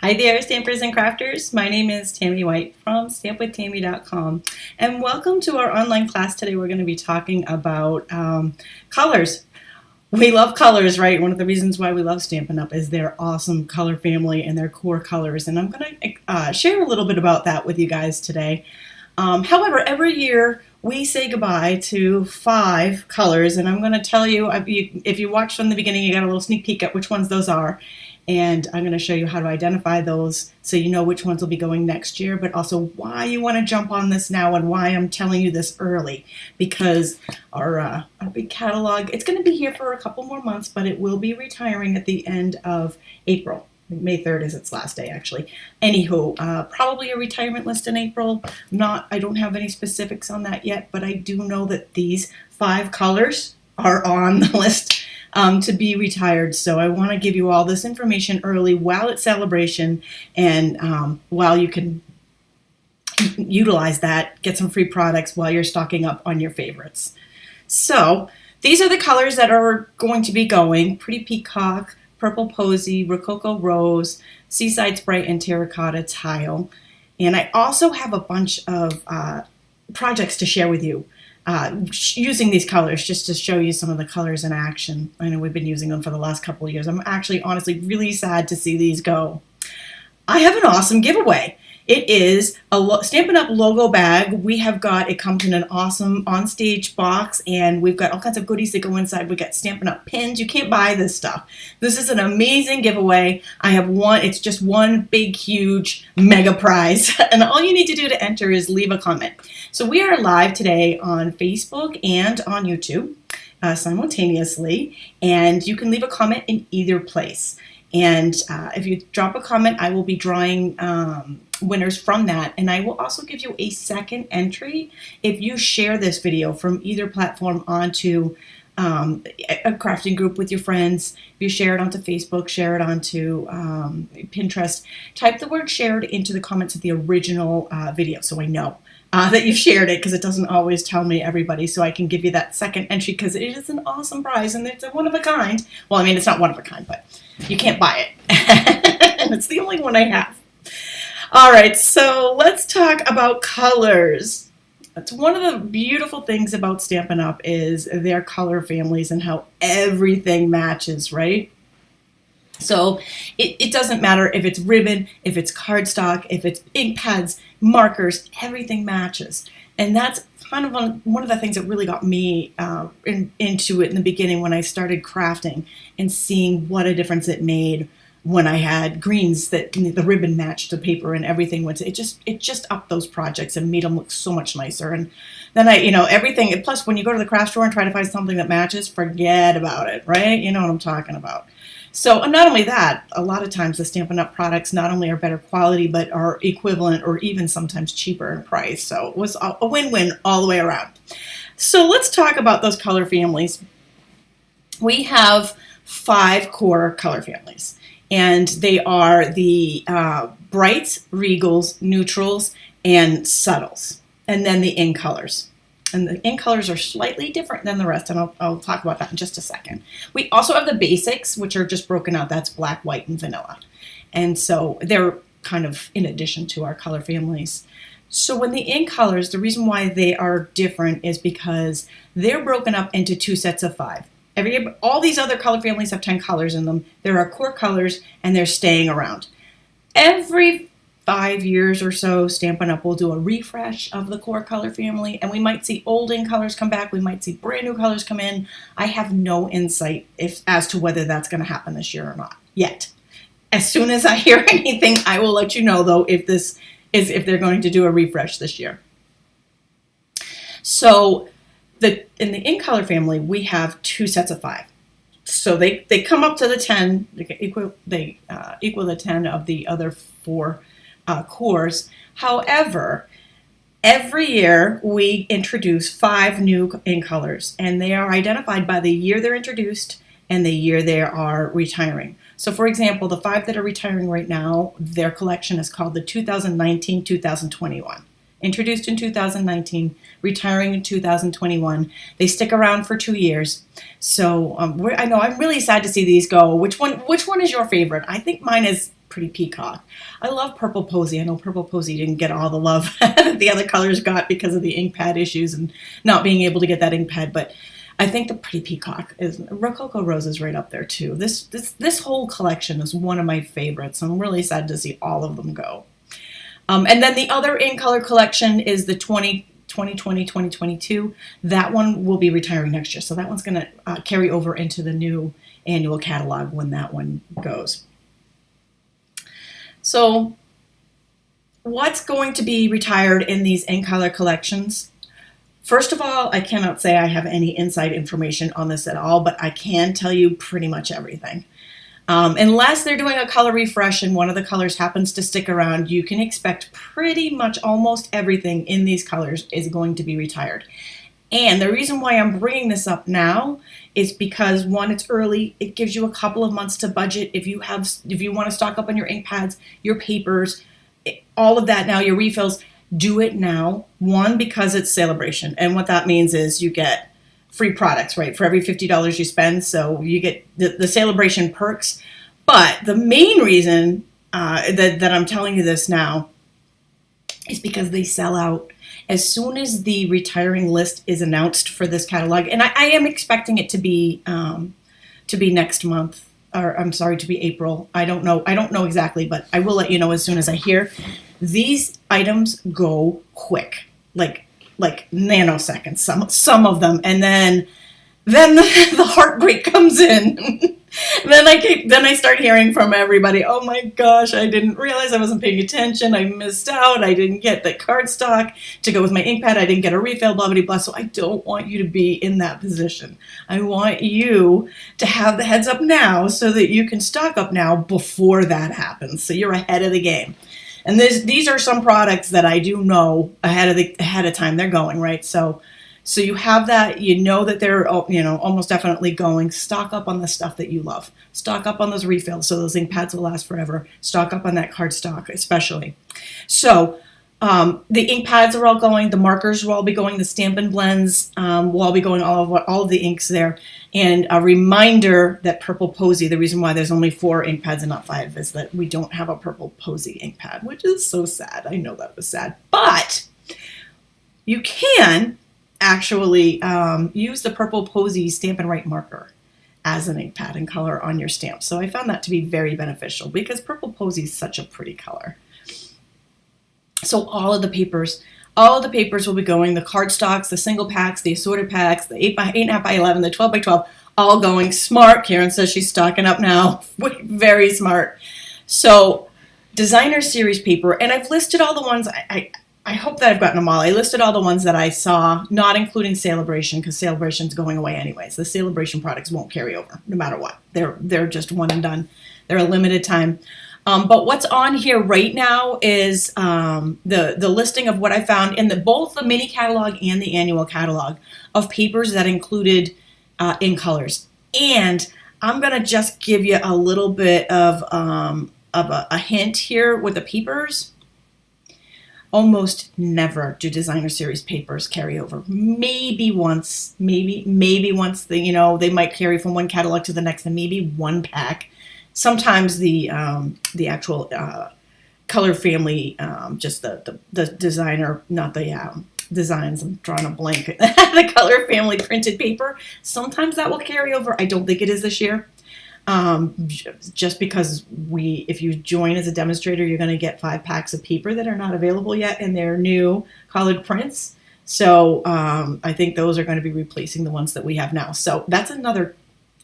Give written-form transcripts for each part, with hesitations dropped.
Hi there, stampers and crafters. My name is Tami White from stampwithtami.com, and welcome to our online class. Today we're going to be talking about colors. We love colors, right? One of the reasons why we love Stampin' Up! Is their awesome color family and their core colors, and I'm going to share a little bit about that with you guys today. However, every year we say goodbye to 5 colors, and I'm going to tell you, if you watched from the beginning, you got a little sneak peek at which ones those are. And I'm going to show you how to identify those so you know which ones will be going next year, but also why you want to jump on this now and why I'm telling you this early. Because our big catalog, it's going to be here for a couple more months, but it will be retiring at the end of April. May 3rd is its last day, actually. Anywho, probably a retirement list in April. I don't have any specifics on that yet, but I do know that these 5 colors are on the list to be retired. So I want to give you all this information early while it's Sale-a-bration, and while you can utilize that, get some free products while you're stocking up on your favorites. So these are the colors that are going to be going: Pretty Peacock, Purple Posy, Rococo Rose, Seaside Sprite, and Terracotta Tile. And I also have a bunch of projects to share with you using these colors, just to show you some of the colors in action. I know we've been using them for the last couple of years. I'm actually honestly really sad to see these go. I have an awesome giveaway. It is a Stampin' Up! Logo bag. It comes in an awesome on-stage box, and we've got all kinds of goodies that go inside. We got Stampin' Up! Pins. You can't buy this stuff. This is an amazing giveaway. I have one. It's just one big, huge, mega prize, and all you need to do to enter is leave a comment. So we are live today on Facebook and on YouTube simultaneously, and you can leave a comment in either place. And if you drop a comment, I will be drawing winners from that, and I will also give you a second entry if you share this video from either platform onto a crafting group with your friends. If you share it onto Facebook, share it onto Pinterest, type the word shared into the comments of the original video so I know that you shared it, because it doesn't always tell me everybody, so I can give you that second entry, because it is an awesome prize and it's a one of a kind. Well, I mean, it's not one of a kind, but you can't buy it. And it's the only one I have. All right, so let's talk about colors. That's one of the beautiful things about Stampin' Up! Is their color families and how everything matches, right? So it doesn't matter if it's ribbon, if it's cardstock, if it's ink pads, markers, everything matches. And that's kind of one of the things that really got me into it in the beginning, when I started crafting and seeing what a difference it made when I had greens that the ribbon matched the paper and everything went. It just upped those projects and made them look so much nicer. And then everything. Plus, when you go to the craft store and try to find something that matches, forget about it, right? You know what I'm talking about. So, and not only that, a lot of times the Stampin' Up! Products not only are better quality, but are equivalent or even sometimes cheaper in price. So it was a win-win all the way around. So let's talk about those color families. We have 5 core color families, and they are the brights, regals, neutrals, and subtles, and then the in colors. And the ink colors are slightly different than the rest, and I'll talk about that in just a second. We also have the basics, which are just broken out. That's black, white, and vanilla. And so they're kind of in addition to our color families. So when the ink colors, the reason why they are different is because they're broken up into 2 sets of 5. All these other color families have 10 colors in them. There are core colors, and they're staying around. Every 5 years or so, Stampin' Up! Will do a refresh of the core color family, and we might see old ink colors come back. We might see brand new colors come in. I have no insight as to whether that's going to happen this year or not yet. As soon as I hear anything, I will let you know, though, if they're going to do a refresh this year. So in the ink color family, we have 2 sets of 5. So they come up to the 10. They equal the 10 of the other 4 cores. However, every year we introduce 5 new ink colors, and they are identified by the year they're introduced and the year they are retiring. So for example, the 5 that are retiring right now, their collection is called the 2019-2021. Introduced in 2019, retiring in 2021. They stick around for 2 years. So I know I'm really sad to see these go. Which one is your favorite? I think mine is pretty peacock. I love Purple Posy. I know Purple Posy didn't get all the love that the other colors got because of the ink pad issues and not being able to get that ink pad, but I think the Pretty Peacock is, Rococo Rose is right up there too. This whole collection is one of my favorites. I'm really sad to see all of them go. And then the other in color collection is the 2020-2022. That one will be retiring next year. So that one's going to carry over into the new annual catalog when that one goes. So what's going to be retired in these in color collections? First of all, I cannot say I have any inside information on this at all, but I can tell you pretty much everything. Unless they're doing a color refresh and one of the colors happens to stick around, you can expect pretty much almost everything in these colors is going to be retired. And the reason why I'm bringing this up now is because, one, it's early. It gives you a couple of months to budget. If you want to stock up on your ink pads, your papers, all of that now, your refills, do it now. One, because it's Sale-a-bration. And what that means is you get free products, right, for every $50 you spend. So you get the Sale-a-bration perks. But the main reason that I'm telling you this now is because they sell out as soon as the retiring list is announced for this catalog. And I am expecting it to be next month, or I'm sorry, to be April. I don't know exactly, but I will let you know as soon as I hear. These items go quick, like nanoseconds, some of them, and then the heartbreak comes in. then I start hearing from everybody, oh my gosh, I didn't realize, I wasn't paying attention, I missed out, I didn't get the cardstock to go with my ink pad, I didn't get a refill, blah, blah, blah. So I don't want you to be in that position. I want you to have the heads up now so that you can stock up now before that happens, so you're ahead of the game. And these are some products that I do know ahead of time they're going, right? So you have that, you know that they're, almost definitely going. Stock up on the stuff that you love. Stock up on those refills so those ink pads will last forever. Stock up on that cardstock especially. So the ink pads are all going. The markers will all be going. The Stampin' Blends will all be going. All of the inks there. And a reminder that Purple Posy, the reason why there's only 4 ink pads and not 5 is that we don't have a Purple Posy ink pad, which is so sad. I know that was sad. But you can actually use the Purple Posy Stampin' Right marker as an ink pad and color on your stamp. So I found that to be very beneficial because Purple Posy is such a pretty color. So all of the papers will be going, the cardstocks, the single packs, the assorted packs, the 8.5 by 11, the 12 by 12, all going. Smart. Karen says she's stocking up now. Very smart. So designer series paper, and I've listed all the ones, I hope that I've gotten them all. I listed all the ones that I saw, not including Sale-a-bration, because Sale-a-bration's going away anyways. The Sale-a-bration products won't carry over, no matter what. They're just one and done. They're a limited time. But what's on here right now is the listing of what I found in both the mini catalog and the annual catalog of papers that included in colors. And I'm going to just give you a little bit of a hint here with the papers. Almost never do designer series papers carry over. Maybe once, maybe once they might carry from one catalog to the next, and maybe one pack. Sometimes the actual color family, just the designer, not the designs, I'm drawing a blank, the color family printed paper, sometimes that will carry over. I don't think it is this year. Just because if you join as a demonstrator, you're going to get 5 packs of paper that are not available yet, and they're new colored prints. So I think those are going to be replacing the ones that we have now. So that's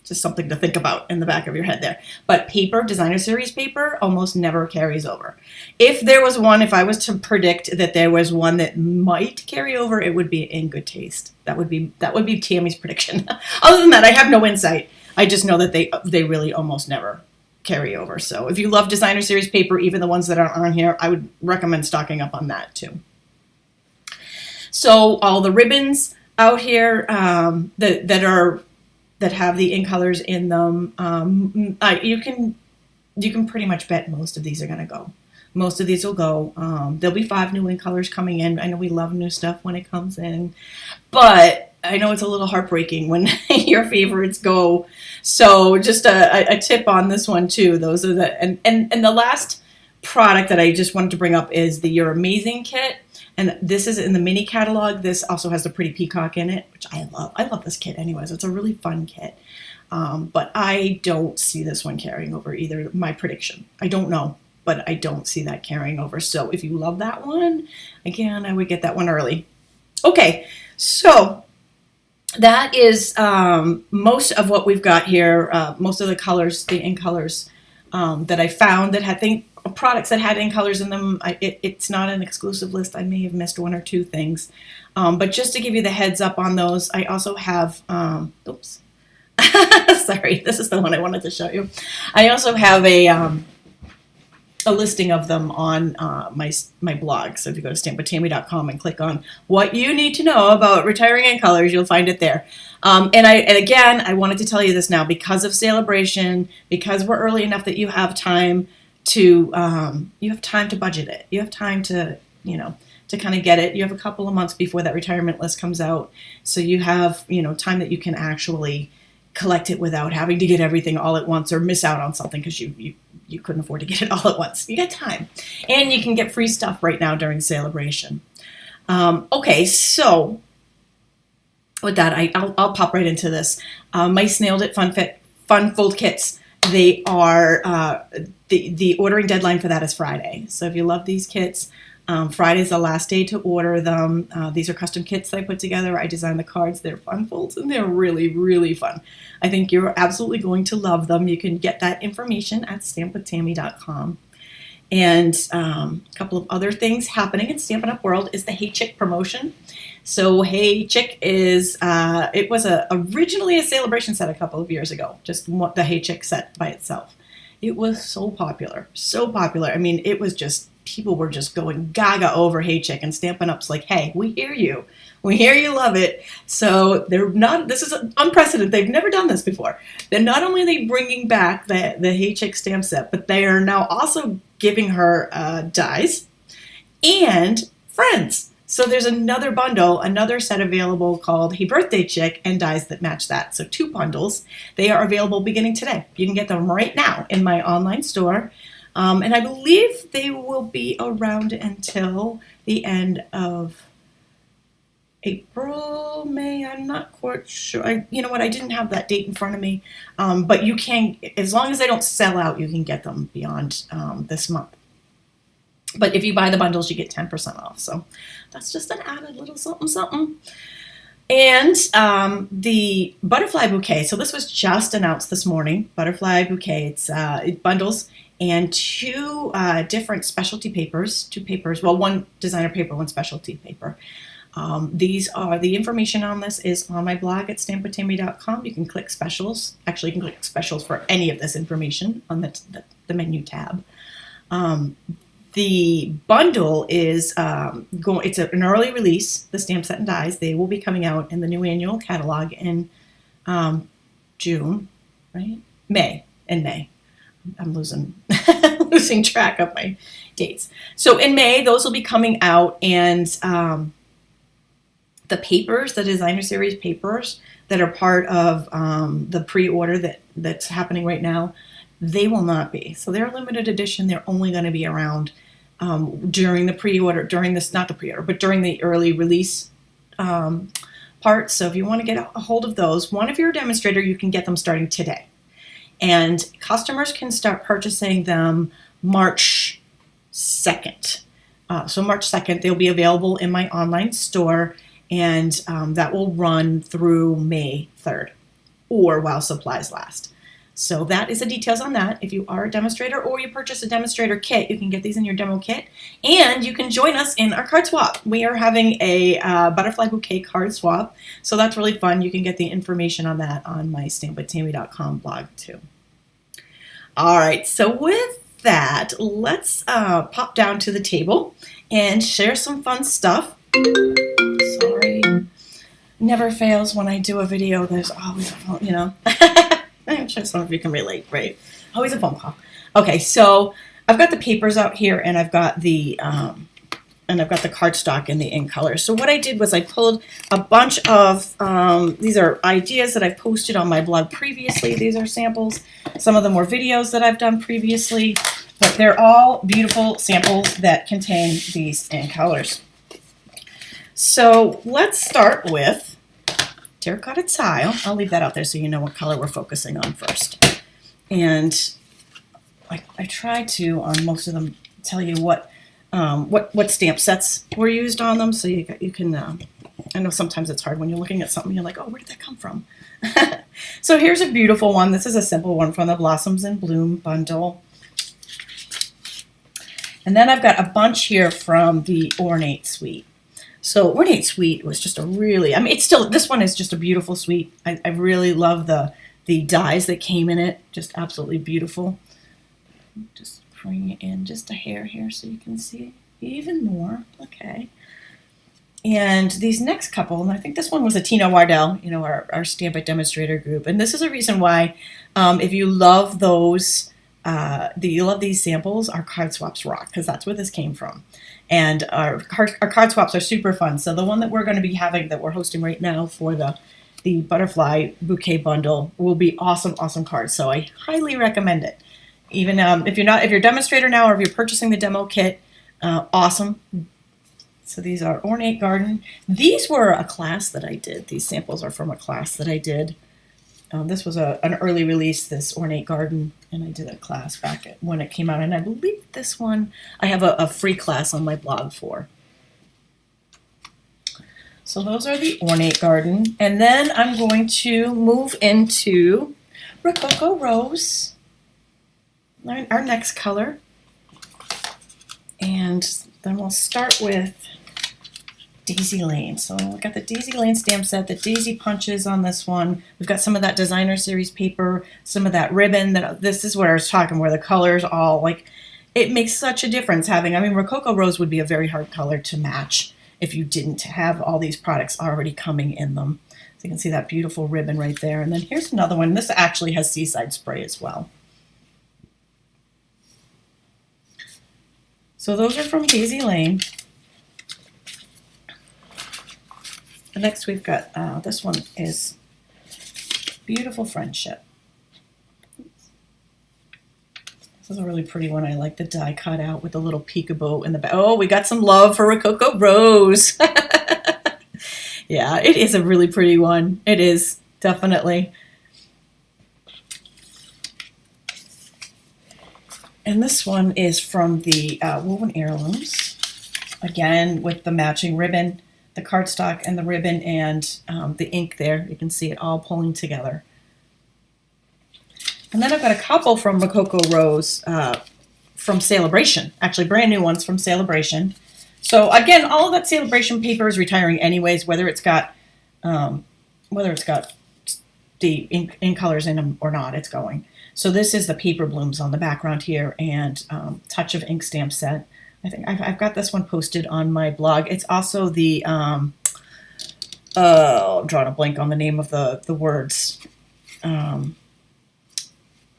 just something to think about in the back of your head there. But paper, designer series paper, almost never carries over. If I was to predict that there was one that might carry over, it would be in good taste. That would be Tami's prediction. Other than that, I have no insight. I just know that they really almost never carry over. So if you love designer series paper, even the ones that aren't on here, I would recommend stocking up on that too. So all the ribbons out here that have the ink colors in them, you can pretty much bet most of these are going to go. Most of these will go. There'll be 5 new ink colors coming in. I know we love new stuff when it comes in, but I know it's a little heartbreaking when your favorites go. So just a tip on this one too. Those are the and the last product that I just wanted to bring up is the You're Amazing kit. And this is in the mini catalog. This also has the pretty peacock in it, which I love. I love this kit anyways. It's a really fun kit. But I don't see this one carrying over either. My prediction. I don't know, but I don't see that carrying over. So if you love that one, again, I would get that one early. Okay, so that is most of what we've got here. Most of the colors, the in colors that I found that had products that had in colors in them. It's not an exclusive list. I may have missed one or two things. But just to give you the heads up on those, I also have, oops, sorry, this is the one I wanted to show you. I also have a listing of them on my blog. So if you go to stampwithtami.com and click on what you need to know about retiring in colors, you'll find it there. And again, I wanted to tell you this now because of Sale-a-bration, because we're early enough that you have time to budget it. You have time to, to kind of get it. You have a couple of months before that retirement list comes out. So you have, time that you can actually collect it without having to get everything all at once or miss out on something because you couldn't afford to get it all at once. You got time. And you can get free stuff right now during Sale-a-bration. Okay, so with that, I'll pop right into this. Mice Nailed It Fun Fold Kits. They are, the ordering deadline for that is Friday. So if you love these kits, Friday's the last day to order them. These are custom kits that I put together. I designed the cards. They're fun folds and they're really, really fun. I think you're absolutely going to love them. You can get that information at stampwithtami.com. And a couple of other things happening in Stampin' Up! World is the Hey Chick promotion. So Hey Chick is, it was originally a Sale-a-bration set a couple of years ago, just the Hey Chick set by itself. It was so popular, so popular. I mean, it was just, people were just going gaga over Hey Chick, and Stampin' Up's like, hey, we hear you. We hear you love it. So this is unprecedented. They've never done this before. They're not only are they bringing back the Hey Chick stamp set, but they are now also giving her dies and friends. So there's another bundle, another set available called Hey Birthday Chick and dies that match that. So 2 bundles. They are available beginning today. You can get them right now in my online store. And I believe they will be around until the end of April, May. I'm not quite sure. You know what? I didn't have that date in front of me. But you can, as long as they don't sell out, you can get them beyond this month. But if you buy the bundles, you get 10% off. So that's just an added little something, something. And the butterfly bouquet. So this was just announced this morning. Butterfly bouquet. It's bundles and 2 different specialty papers. 2 papers. Well, 1 designer paper, 1 specialty paper. These are, the information on this is on my blog at stampwithtami.com. You can click specials. Actually, you can click specials for any of this information on the menu tab. The bundle is it's an early release, the stamp set and dies. They will be coming out in the new annual catalog in June, right? May. I'm losing track of my dates. So in May, those will be coming out, and the papers, the designer series papers that are part of the pre-order that's happening right now, they will not be. So they're limited edition. They're only going to be around during the pre-order, during the early release part. So if you want to get a hold of those, one, if you're a demonstrator, you can get them starting today. And customers can start purchasing them March 2nd. So March 2nd, they'll be available in my online store, and that will run through May 3rd or while supplies last. So that is the details on that. If you are a demonstrator or you purchase a demonstrator kit, you can get these in your demo kit, and you can join us in our card swap. We are having a butterfly bouquet card swap, so that's really fun. You can get the information on that on my stampwithtami.com blog too. All right, so with that, let's pop down to the table and share some fun stuff. Sorry, never fails when I do a video. There's always a phone, I'm sure some of you can relate, right? Always a phone call. Okay, so I've got the papers out here, and I've got the and I've got the cardstock in the ink color. So what I did was I pulled a bunch of, these are ideas that I've posted on my blog previously. These are samples. Some of them were videos that I've done previously, but they're all beautiful samples that contain these ink colors. So let's start with terracotta tile. I'll leave that out there so you know what color we're focusing on first. And I try to, on most of them, tell you what stamp sets were used on them, so you can, I know sometimes it's hard when you're looking at something, you're like, oh, where did that come from? So here's a beautiful one. This is a simple one from the Blossoms in Bloom bundle. And then I've got a bunch here from the Ornate Suite. So Ornate Suite was just a really, I mean, it's still, this one is just a beautiful suite. I really love the dies that came in it, just absolutely beautiful. Just bring it in just a hair here so you can see even more. Okay. And these next couple, and I think this one was a Tina Wardell, you know, our Stamp It Demonstrator group. And this is a reason why, if you love those, you love these samples, our card swaps rock, because that's where this came from. And our card swaps are super fun. So the one that we're going to be having, that we're hosting right now for the Butterfly Bouquet Bundle, will be awesome, awesome cards. So I highly recommend it. Even if you're a demonstrator now, or if you're purchasing the demo kit, awesome. So these are Ornate Garden. These were a class that I did. These samples are from a class that I did. This was an early release, this Ornate Garden, and I did a class back when it came out. And I believe this one I have a free class on my blog for. So those are the Ornate Garden. And then I'm going to move into Rococo Rose, our next color. And then we'll start with Daisy Lane. So we've got the Daisy Lane stamp set, the daisy punches on this one. We've got some of that designer series paper, some of that ribbon. This is what I was talking, where the colors all, like, it makes such a difference having, I mean, Rococo Rose would be a very hard color to match if you didn't have all these products already coming in them. So you can see that beautiful ribbon right there. And then here's another one. This actually has Seaside Spray as well. So those are from Daisy Lane. The next we've got, this one is Beautiful Friendship. This is a really pretty one. I like the die cut out with the little peekaboo in the back. Oh, we got some love for Rococo Rose. Yeah, it is a really pretty one. It is, definitely. And this one is from the Woven Heirlooms. Again, with the matching ribbon, the cardstock and the ribbon, and the ink there. You can see it all pulling together. And then I've got a couple from Rococo Rose from Sale-a-bration. Actually, brand new ones from Sale-a-bration. So again, all of that Sale-a-bration paper is retiring anyways, whether it's got the ink colors in them or not, it's going. So this is the paper blooms on the background here, and Touch of Ink stamp set. I think I've got this one posted on my blog. It's also the, I'm drawing a blank on the name of the words.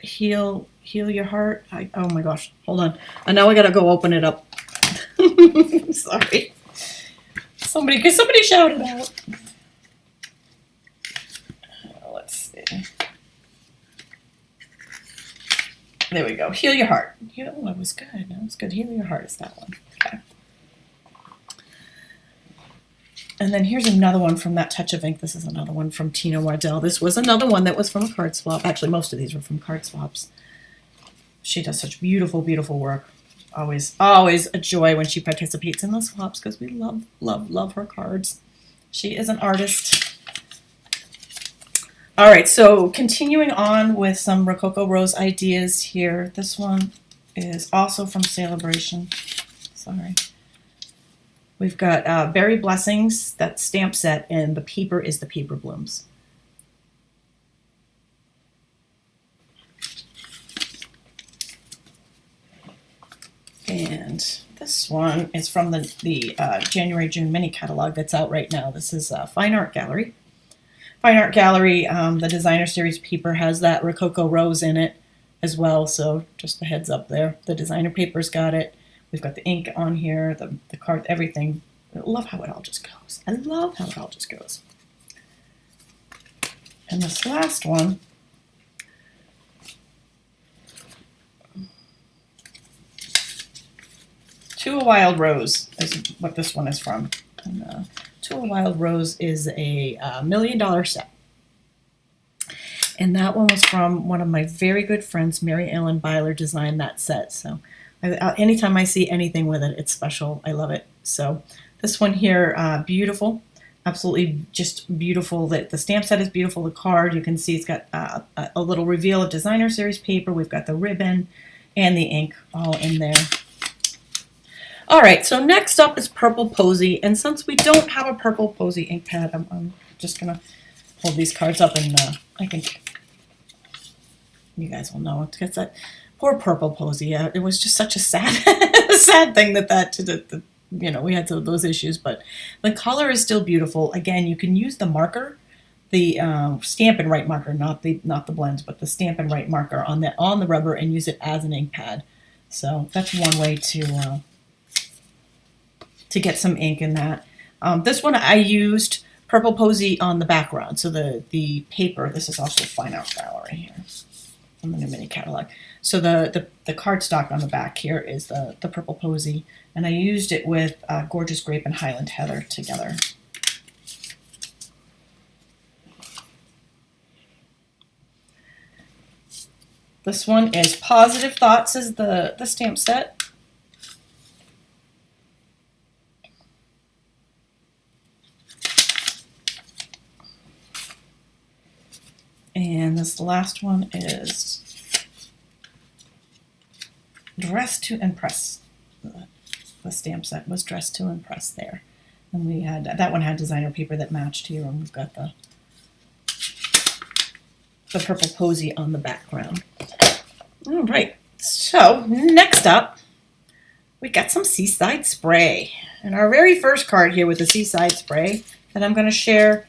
Heal Your Heart. Oh my gosh, hold on. And now I gotta go open it up. Sorry. Somebody shouted out. Let's see. There we go. Heal Your Heart. Oh, that was good. That was good. Heal Your Heart is that one. Okay. And then here's another one from that Touch of Ink. This is another one from Tina Wardell. This was another one that was from a card swap. Actually, most of these were from card swaps. She does such beautiful, beautiful work. Always a joy when she participates in the swaps, because we love, love, love her cards. She is an artist. All right, so continuing on with some Rococo Rose ideas here. This one is also from Sale-a-bration. Sorry. We've got Berry Blessings, that stamp set, and the paper is the paper blooms. And this one is from the January-June mini catalog that's out right now. This is Fine Art Gallery. Fine Art Gallery, the designer series paper has that Rococo Rose in it as well, so just a heads up there. The designer paper's got it. We've got the ink on here, the card, everything. I love how it all just goes. I love how it all just goes. And this last one, To a Wild Rose is what this one is from. And, To a Wild Rose is a $1 million set. And that one was from one of my very good friends, Mary Ellen Byler, designed that set. So anytime I see anything with it, it's special. I love it. So this one here, beautiful. Absolutely just beautiful. The stamp set is beautiful. The card, you can see it's got a little reveal of designer series paper. We've got the ribbon and the ink all in there. All right, so next up is Purple Posy. And since we don't have a Purple Posy ink pad, I'm just going to hold these cards up, and I think you guys will know. It's that poor Purple Posy. It was just such a sad, sad thing that you know, we had those issues. But the color is still beautiful. Again, you can use the marker, the Stampin' Write marker, not the blends, but the Stampin' Write marker on the rubber, and use it as an ink pad. So that's one way to get some ink in that. This one I used Purple Posy on the background. So the paper, this is also Fine Art Gallery here from the new mini catalog. So the cardstock on the back here is the Purple Posy, and I used it with Gorgeous Grape and Highland Heather together. This one is Positive Thoughts is the stamp set. And this last one is Dress to Impress. The stamp set was Dress to Impress there. And we had, that one had designer paper that matched here, and we've got the Purple Posy on the background. All right, so next up, we got some Seaside Spray. And our very first card here with the Seaside Spray that I'm going to share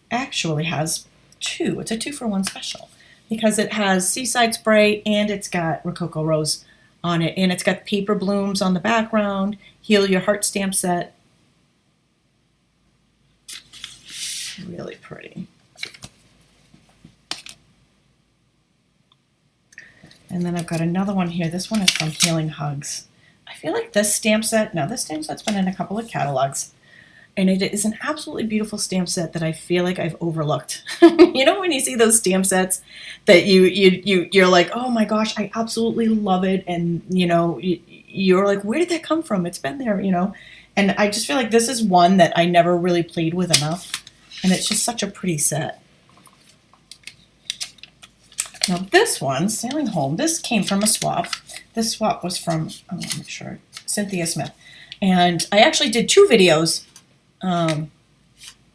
actually has two. It's a 2-for-1 special because it has Seaside Spray and it's got Rococo Rose on it, and it's got paper blooms on the background. Heal Your Heart stamp set. Really pretty. And then I've got another one here. This one is from Healing Hugs. I feel like this stamp set, now this stamp set's been in a couple of catalogs, and it is an absolutely beautiful stamp set that I feel like I've overlooked. You know, when you see those stamp sets that you're like, oh my gosh, I absolutely love it. And, you know, you're like, where did that come from? It's been there, you know. And I just feel like this is one that I never really played with enough. And it's just such a pretty set. Now this one, Sailing Home, this came from a swap. This swap was from, I want to make sure, Cynthia Smith. And I actually did two videos.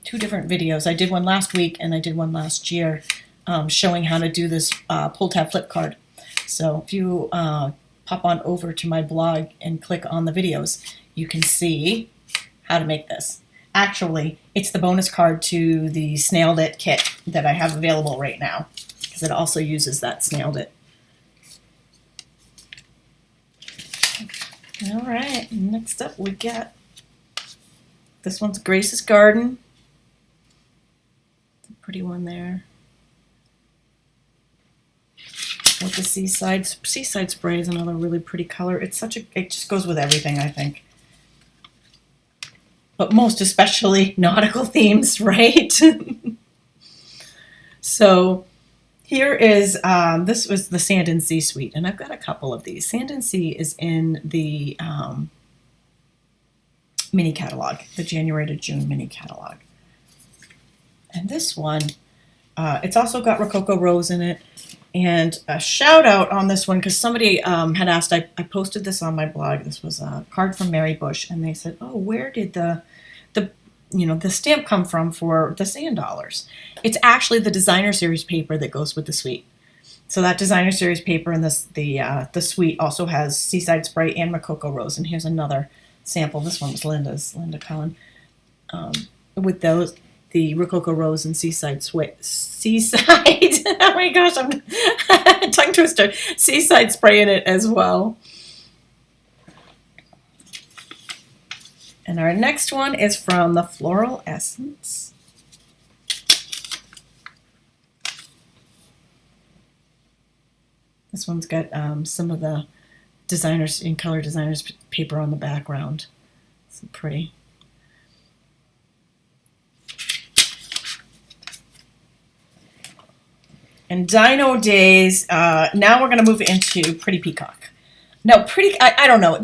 Two different videos. I did one last week and I did one last year showing how to do this pull tab flip card. So if you pop on over to my blog and click on the videos, you can see how to make this. Actually, it's the bonus card to the Snailed It kit that I have available right now, because it also uses that Snailed It. All right, next up we got, this one's Grace's Garden. It's a pretty one there. With the Seaside Spray is another really pretty color. It's such a, it just goes with everything, I think. But most especially nautical themes, right? So here is, this was the Sand and Sea Suite, and I've got a couple of these. Sand and Sea is in the mini catalog, the January to June mini catalog. And this one, it's also got Rococo Rose in it. And a shout out on this one, because somebody had asked, I posted this on my blog. This was a card from Mary Bush, and they said, oh, where did the stamp come from for the sand dollars? It's actually the designer series paper that goes with the suite. So that designer series paper in this the suite also has Seaside Spray and Rococo Rose. And here's another sample. This one was Linda Cullen. With those, the Rococo Rose and Seaside. Oh my gosh, I'm tongue twister. Seaside Spray in it as well. And our next one is from the Floral Essence. This one's got some of the designers in color designers paper on the background. It's pretty. And Dino Days, now we're going to move into Pretty Peacock. Now, I don't know.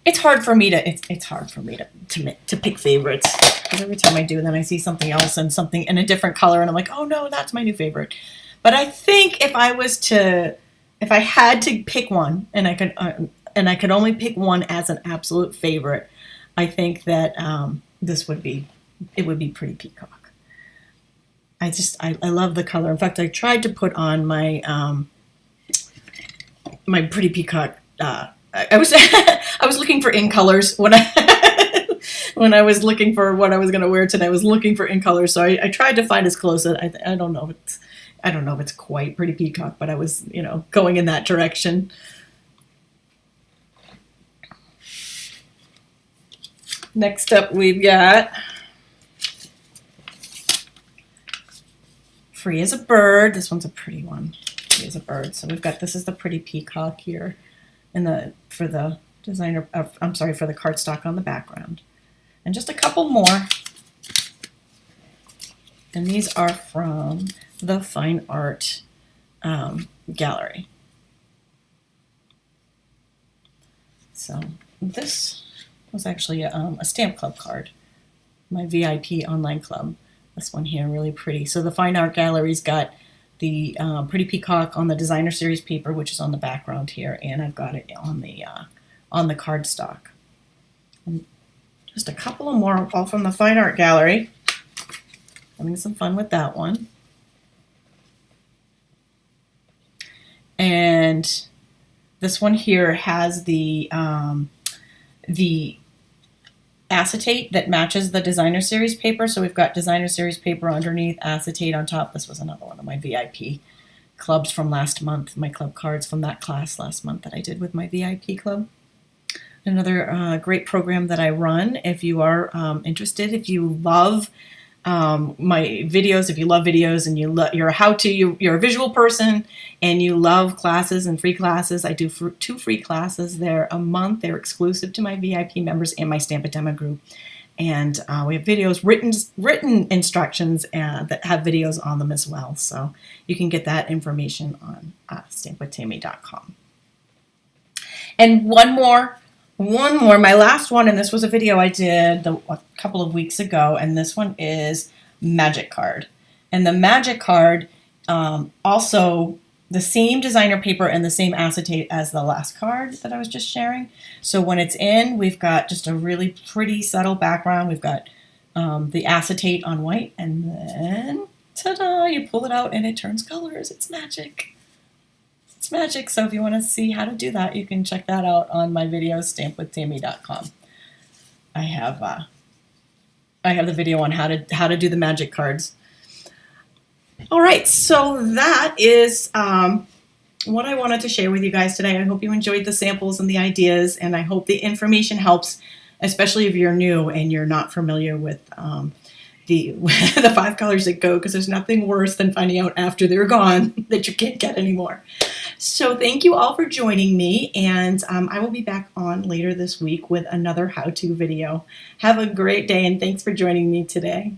It's hard for me to pick favorites. Because every time I do, then I see something else and something in a different color, and I'm like, oh no, that's my new favorite. But I think if I had to pick one, and I could only pick one as an absolute favorite, I think that it would be Pretty Peacock. I love the color. In fact, I tried to put on my my Pretty Peacock. I was I was looking for in colors when I was looking for what I was going to wear today. I was looking for in colors, so I tried to find as close. I don't know if it's quite Pretty Peacock, but I was going in that direction. Next up, we've got Free as a Bird. This one's a pretty one. Free as a Bird. So we've got, this is the Pretty Peacock here for the cardstock on the background. And just a couple more. And these are from the Fine Art Gallery. So this was actually a Stamp Club card, my VIP online club. This one here, really pretty. So the Fine Art Gallery's got the Pretty Peacock on the Designer Series paper, which is on the background here, and I've got it on the cardstock. And just a couple of more, all from the Fine Art Gallery. Having some fun with that one. And this one here has the acetate that matches the Designer Series paper. So we've got Designer Series paper underneath, acetate on top. This was another one of my VIP clubs from last month, my club cards from that class last month that I did with my VIP club. Another great program that I run. If you are interested, if you love my videos, if you love videos and you're a how-to, you're a visual person and you love classes and free classes, I do 2 free classes there a month. They're exclusive to my VIP members and my Stampin' Demo group. And we have videos, written instructions that have videos on them as well. So you can get that information on stampwithtami.com. And one more, my last one, and this was a video I did a couple of weeks ago, and this one is Magic Card. And the Magic Card, also the same designer paper and the same acetate as the last card that I was just sharing. So when it's in, we've got just a really pretty subtle background. We've got the acetate on white, and then, ta-da, you pull it out and it turns colors. It's magic. It's magic. So if you want to see how to do that, you can check that out on my video, stampwithtami.com. I have the video on how to do the magic cards. All right, so that is what I wanted to share with you guys today. I hope you enjoyed the samples and the ideas, and I hope the information helps, especially if you're new and you're not familiar with the 5 colors that go, because there's nothing worse than finding out after they're gone that you can't get anymore. So thank you all for joining me, and I will be back on later this week with another how-to video. Have a great day, and thanks for joining me today.